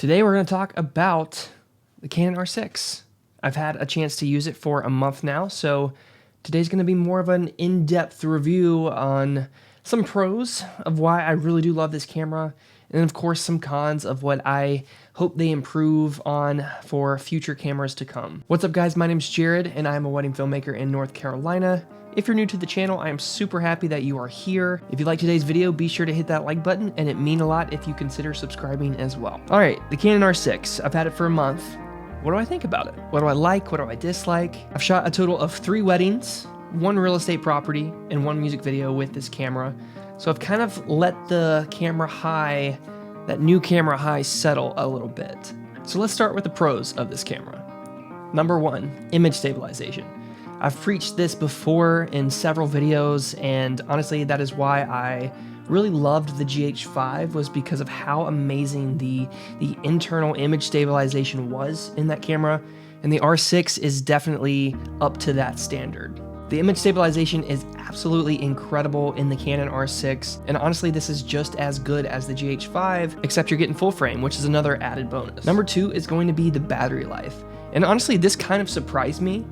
Today we're going to talk about the Canon R6. I've had a chance to use it for a month now, so today's going to be more of an in-depth review on some pros of why I really do love this camera, and then of course some cons of what I hope they improve on for future cameras to come. What's up guys, my name's Jared and I'm a wedding filmmaker in North Carolina. If you're new to the channel, I am super happy that you are here. If you like today's video, be sure to hit that like button, and it means a lot if you consider subscribing as well. All right, the Canon R6, I've had it for a month. What do I think about it? What do I like? What do I dislike? I've shot a total of 3 weddings, 1 real estate property, and 1 music video with this camera. So I've kind of let the camera high, that new camera high, settle a little bit. So let's start with the pros of this camera. Number 1, image stabilization. I've preached this before in several videos, and honestly, that is why I really loved the GH5, was because of how amazing the internal image stabilization was in that camera, and the R6 is definitely up to that standard. The image stabilization is absolutely incredible in the Canon R6, and honestly, this is just as good as the GH5, except you're getting full frame, which is another added bonus. Number 2 is going to be the battery life, and honestly, this kind of surprised me,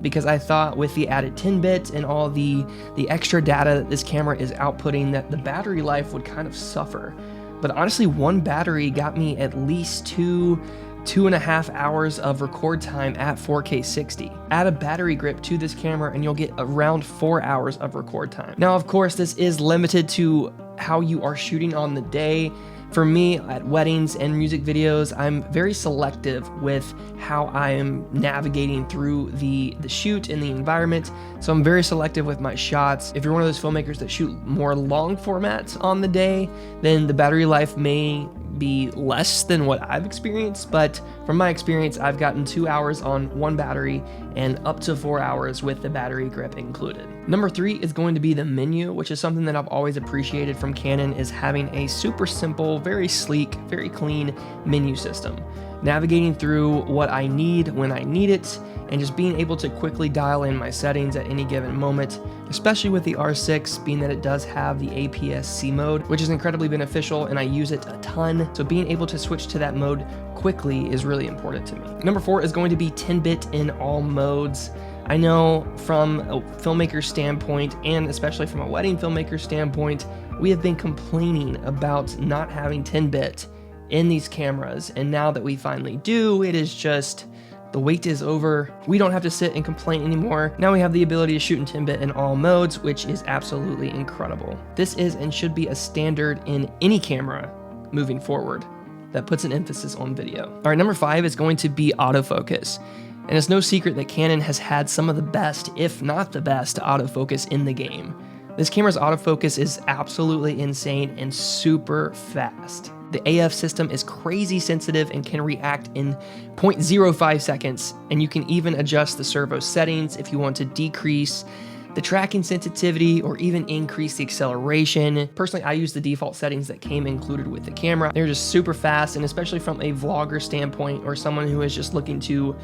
because I thought with the added 10-bit and all the extra data that this camera is outputting that the battery life would kind of suffer. But honestly, 1 battery got me at least 2.5 hours of record time at 4K 60. Add a battery grip to this camera and you'll get around 4 hours of record time. Now, of course, this is limited to how you are shooting on the day. For me, at weddings and music videos, I'm very selective with how I am navigating through the shoot and the environment, so I'm very selective with my shots. If you're one of those filmmakers that shoot more long formats on the day, then the battery life may be less than what I've experienced, but from my experience, I've gotten 2 hours on 1 battery and up to 4 hours with the battery grip included. Number 3 is going to be the menu, which is something that I've always appreciated from Canon, is having a super simple, very sleek, very clean menu system. Navigating through what I need when I need it, and just being able to quickly dial in my settings at any given moment, especially with the R6, being that it does have the APS-C mode, which is incredibly beneficial and I use it a ton. So being able to switch to that mode quickly is really important to me. Number 4 is going to be 10-bit in all modes. I know from a filmmaker standpoint, and especially from a wedding filmmaker standpoint, we have been complaining about not having 10-bit in these cameras, and now that we finally do, it is just, the wait is over. We don't have to sit and complain anymore. Now we have the ability to shoot in 10-bit in all modes, which is absolutely incredible. This is and should be a standard in any camera moving forward that puts an emphasis on video. All right, number 5 is going to be autofocus. And it's no secret that Canon has had some of the best, if not the best, autofocus in the game. This camera's autofocus is absolutely insane and super fast. The AF system is crazy sensitive and can react in 0.05 seconds, and you can even adjust the servo settings if you want to decrease the tracking sensitivity or even increase the acceleration. Personally, I use the default settings that came included with the camera. They're just super fast, and especially from a vlogger standpoint or someone who is just looking to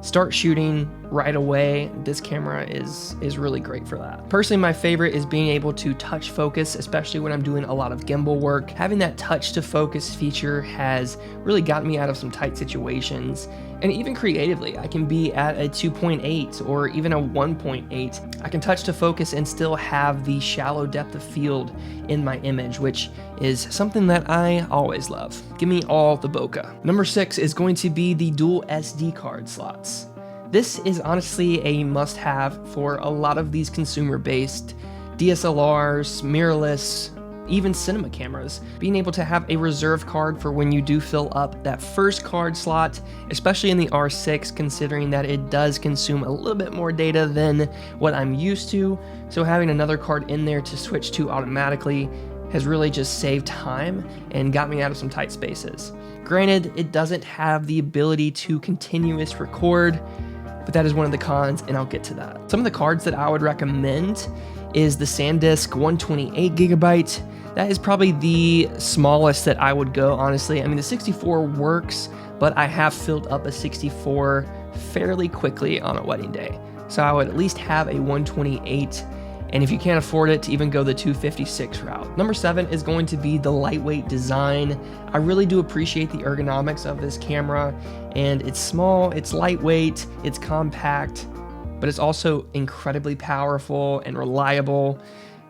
start shooting right away, this camera is really great for that. Personally, my favorite is being able to touch focus, especially when I'm doing a lot of gimbal work. Having that touch to focus feature has really gotten me out of some tight situations. And even creatively, I can be at a 2.8 or even a 1.8. I can touch to focus and still have the shallow depth of field in my image, which is something that I always love. Give me all the bokeh. Number 6 is going to be the dual SD card slots. This is honestly a must-have for a lot of these consumer-based DSLRs, mirrorless, even cinema cameras. Being able to have a reserve card for when you do fill up that first card slot, especially in the R6, considering that it does consume a little bit more data than what I'm used to. So having another card in there to switch to automatically has really just saved time and got me out of some tight spaces. Granted, it doesn't have the ability to continuous record, but that is one of the cons, and I'll get to that. Some of the cards that I would recommend is the SanDisk 128GB. That is probably the smallest that I would go, honestly. I mean, the 64 works, but I have filled up a 64 fairly quickly on a wedding day. So I would at least have a 128 and if you can't afford it, to even go the 256 route. Number 7 is going to be the lightweight design. I really do appreciate the ergonomics of this camera, and it's small, it's lightweight, it's compact, but it's also incredibly powerful and reliable,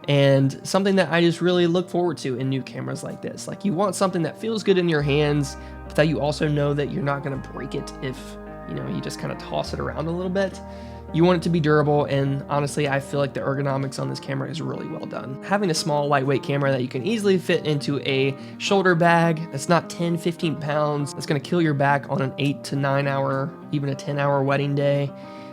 and something that I just really look forward to in new cameras like this. Like, you want something that feels good in your hands, but that you also know that you're not going to break it if, you know, you just kind of toss it around a little bit. You want it to be durable, and honestly, I feel like the ergonomics on this camera is really well done. Having a small, lightweight camera that you can easily fit into a shoulder bag that's not 10, 15 pounds, that's gonna kill your back on an 8 to 9 hour, even a 10-hour wedding day.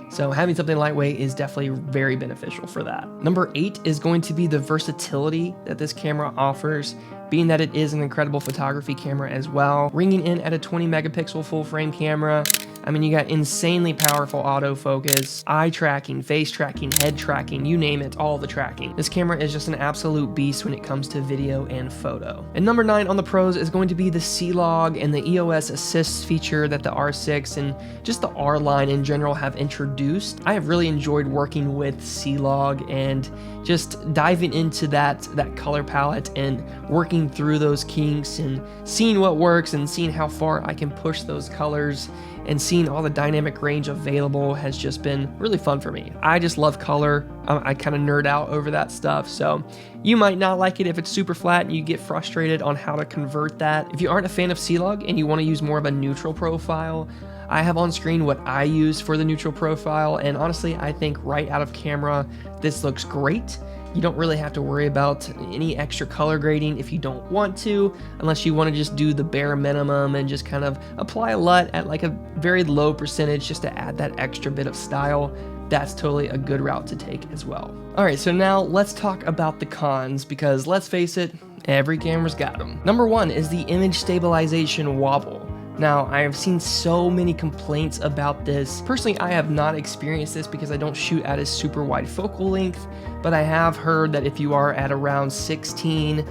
So having something lightweight is definitely very beneficial for that. Number 8 is going to be the versatility that this camera offers, being that it is an incredible photography camera as well. Ringing in at a 20 megapixel full frame camera, I mean, you got insanely powerful autofocus, eye tracking, face tracking, head tracking, you name it, all the tracking. This camera is just an absolute beast when it comes to video and photo. And number 9 on the pros is going to be the C-Log and the EOS Assist feature that the R6 and just the R line in general have introduced. I have really enjoyed working with C-Log and just diving into that color palette and working through those kinks and seeing what works and seeing how far I can push those colors, and seeing all the dynamic range available has just been really fun for me. I just love color. I kind of nerd out over that stuff, so you might not like it if it's super flat and you get frustrated on how to convert that. If you aren't a fan of C-Log and you want to use more of a neutral profile, I have on screen what I use for the neutral profile, and honestly, I think right out of camera, this looks great. You don't really have to worry about any extra color grading if you don't want to, unless you want to just do the bare minimum and just kind of apply a LUT at like a very low percentage just to add that extra bit of style. That's totally a good route to take as well. All right, so now let's talk about the cons, because let's face it, every camera's got them. Number 1 is the image stabilization wobble. Now, I have seen so many complaints about this. Personally, I have not experienced this because I don't shoot at a super wide focal length, but I have heard that if you are at around 16,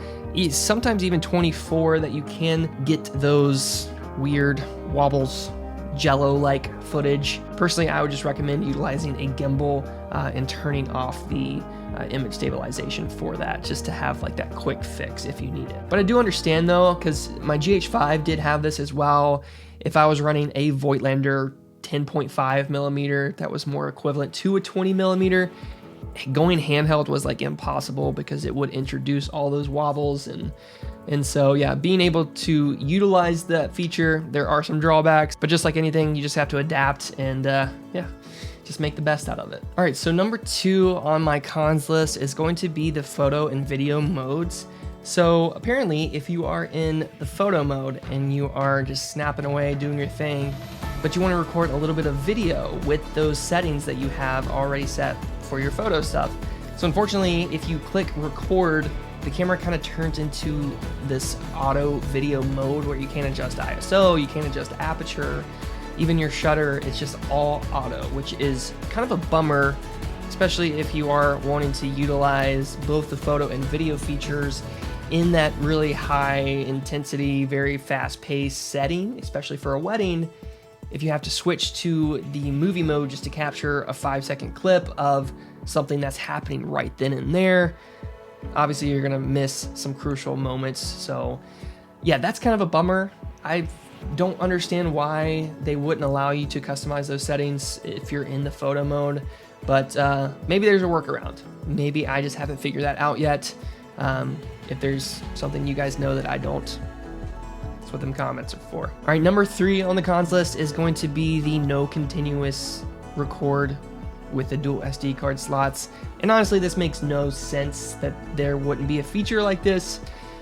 sometimes even 24, that you can get those weird wobbles, jello-like footage. Personally, I would just recommend utilizing a gimbal and turning off the image stabilization for that, just to have like that quick fix if you need it. But I do understand though, because my GH5 did have this as well. If I was running a Voigtlander 10.5 millimeter, that was more equivalent to a 20 millimeter, going handheld was like impossible because it would introduce all those wobbles. And so yeah, being able to utilize that feature, there are some drawbacks, but just like anything, you just have to adapt and yeah, just make the best out of it. All right, so number 2 on my cons list is going to be the photo and video modes. So apparently, if you are in the photo mode and you are just snapping away, doing your thing, but you want to record a little bit of video with those settings that you have already set for your photo stuff. So unfortunately, if you click record, the camera kind of turns into this auto video mode where you can't adjust ISO, you can't adjust aperture, even your shutter, it's just all auto, which is kind of a bummer, especially if you are wanting to utilize both the photo and video features in that really high intensity, very fast paced setting, especially for a wedding. If you have to switch to the movie mode just to capture a 5-second clip of something that's happening right then and there, obviously you're gonna miss some crucial moments. So yeah, that's kind of a bummer. I don't understand why they wouldn't allow you to customize those settings if you're in the photo mode, but maybe there's a workaround. Maybe I just haven't figured that out yet. If there's something you guys know that I don't, that's what them comments are for. All right, number 3 on the cons list is going to be the no continuous record with the dual SD card slots. And honestly, this makes no sense that there wouldn't be a feature like this,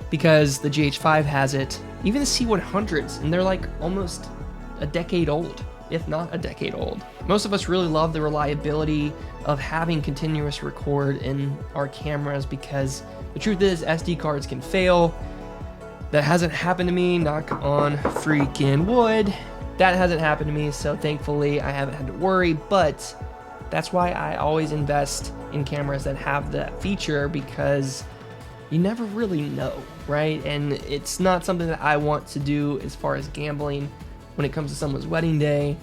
because the GH5 has it, even the C100s, and they're like almost a decade old, if not a decade old. Most of us really love the reliability of having continuous record in our cameras, because the truth is SD cards can fail. That hasn't happened to me, knock on freaking wood. That hasn't happened to me, so thankfully I haven't had to worry, but that's why I always invest in cameras that have that feature, because you never really know, right? And it's not something that I want to do as far as gambling when it comes to someone's wedding day.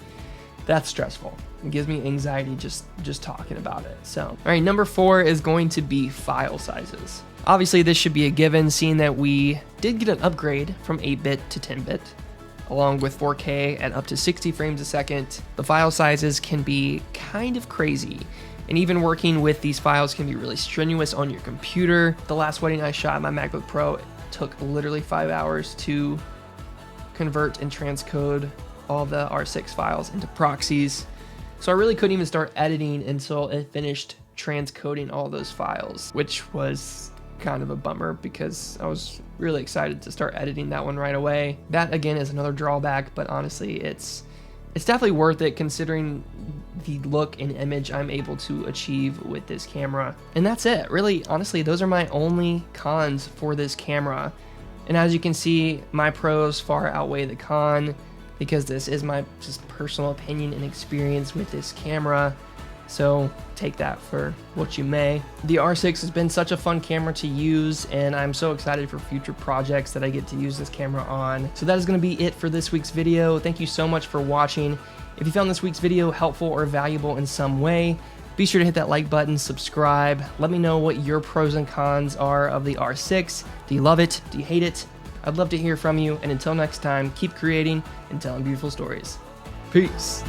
That's stressful. It gives me anxiety just talking about it. So, all right, number 4 is going to be file sizes. Obviously, this should be a given, seeing that we did get an upgrade from 8-bit to 10-bit, along with 4K at up to 60 frames a second. The file sizes can be kind of crazy, and even working with these files can be really strenuous on your computer. The last wedding I shot, my MacBook Pro, it took literally 5 hours to convert and transcode all the R6 files into proxies. So I really couldn't even start editing until it finished transcoding all those files, which was kind of a bummer because I was really excited to start editing that one right away. That again is another drawback, but honestly it's definitely worth it considering the look and image I'm able to achieve with this camera. And that's it. Really, honestly, those are my only cons for this camera. And as you can see, my pros far outweigh the con because this is my just personal opinion and experience with this camera. So take that for what you may. The R6 has been such a fun camera to use, and I'm so excited for future projects that I get to use this camera on. So that is going to be it for this week's video. Thank you so much for watching. If you found this week's video helpful or valuable in some way, be sure to hit that like button, subscribe. Let me know what your pros and cons are of the R6. Do you love it? Do you hate it? I'd love to hear from you. And until next time, keep creating and telling beautiful stories. Peace.